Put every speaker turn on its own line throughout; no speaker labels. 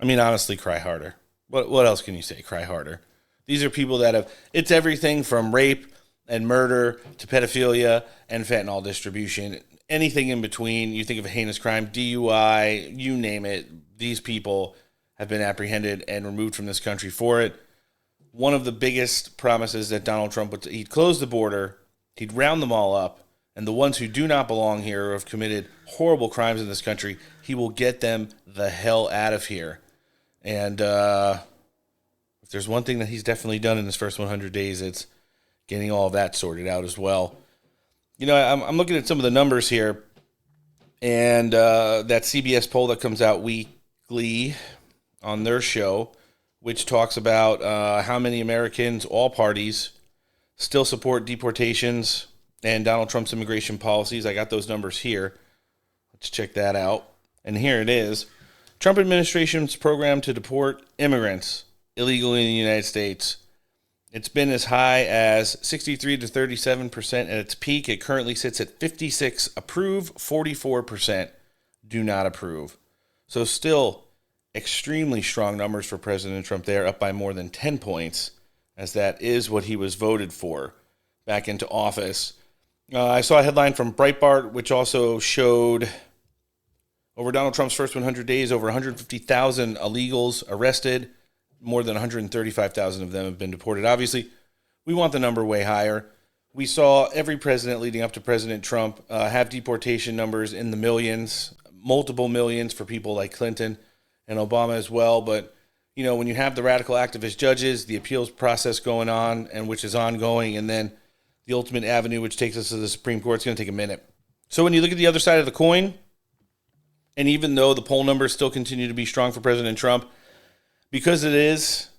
mean, honestly, cry harder. What else can you say? Cry harder. These are people that have, it's everything from rape and murder to pedophilia and fentanyl distribution. Anything in between, you think of a heinous crime, DUI, you name it, these people have been apprehended and removed from this country for it. One of the biggest promises that Donald Trump would, he'd close the border, he'd round them all up, and the ones who do not belong here or have committed horrible crimes in this country, he will get them the hell out of here. And if there's one thing that he's definitely done in his first 100 days, it's getting all of that sorted out as well. You know, I'm looking at some of the numbers here, and that CBS poll that comes out weekly on their show, which talks about how many Americans, all parties, still support deportations and Donald Trump's immigration policies. I got those numbers here. Let's check that out. And here it is. Trump administration's program to deport immigrants illegally in the United States. It's been as high as 63 to 37% at its peak. It currently sits at 56 approve, 44% do not approve. So still extremely strong numbers for President Trump there, up by more than 10 points, as that is what he was voted for back into office. I saw a headline from Breitbart, which also showed over Donald Trump's first 100 days, over 150,000 illegals arrested. More than 135,000 of them have been deported. Obviously, we want the number way higher. We saw every president leading up to President Trump have deportation numbers in the millions, multiple millions for people like Clinton and Obama as well. But, you know, when you have the radical activist judges, the appeals process going on, and which is ongoing, and then the ultimate avenue, which takes us to the Supreme Court, it's going to take a minute. So when you look at the other side of the coin, and even though the poll numbers still continue to be strong for President Trump, because it is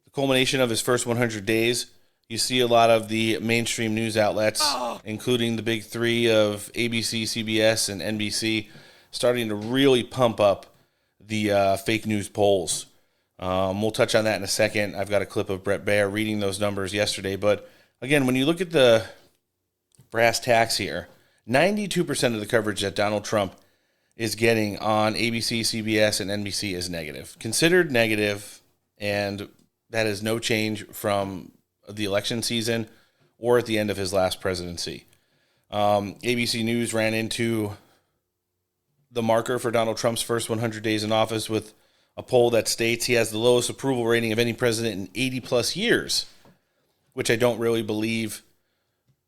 the culmination of his first 100 days, you see a lot of the mainstream news outlets, including the big three of ABC, CBS, and NBC, starting to really pump up the fake news polls. We'll touch on that in a second. I've got a clip of Brett Baer reading those numbers yesterday. But again, when you look at the brass tacks here, 92% of the coverage that Donald Trump is getting on ABC, CBS, and NBC is negative. Considered negative, and that is no change from the election season or at the end of his last presidency. ABC News ran into the marker for Donald Trump's first 100 days in office with a poll that states he has the lowest approval rating of any president in 80-plus years, which I don't really believe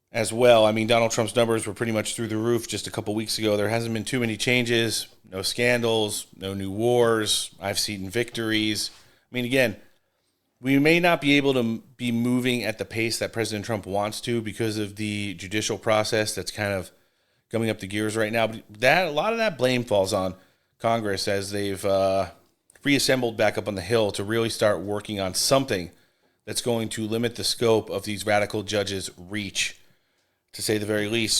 as well. I mean, Donald Trump's numbers were pretty much through the roof just a couple weeks ago. There hasn't been too many changes, no scandals, no new wars. I've seen victories. I mean, again, we may not be able to be moving at the pace that President Trump wants to because of the judicial process that's kind of coming up the gears right now. But a lot of that blame falls on Congress as they've reassembled back up on the Hill to really start working on something that's going to limit the scope of these radical judges' reach, to say the very least.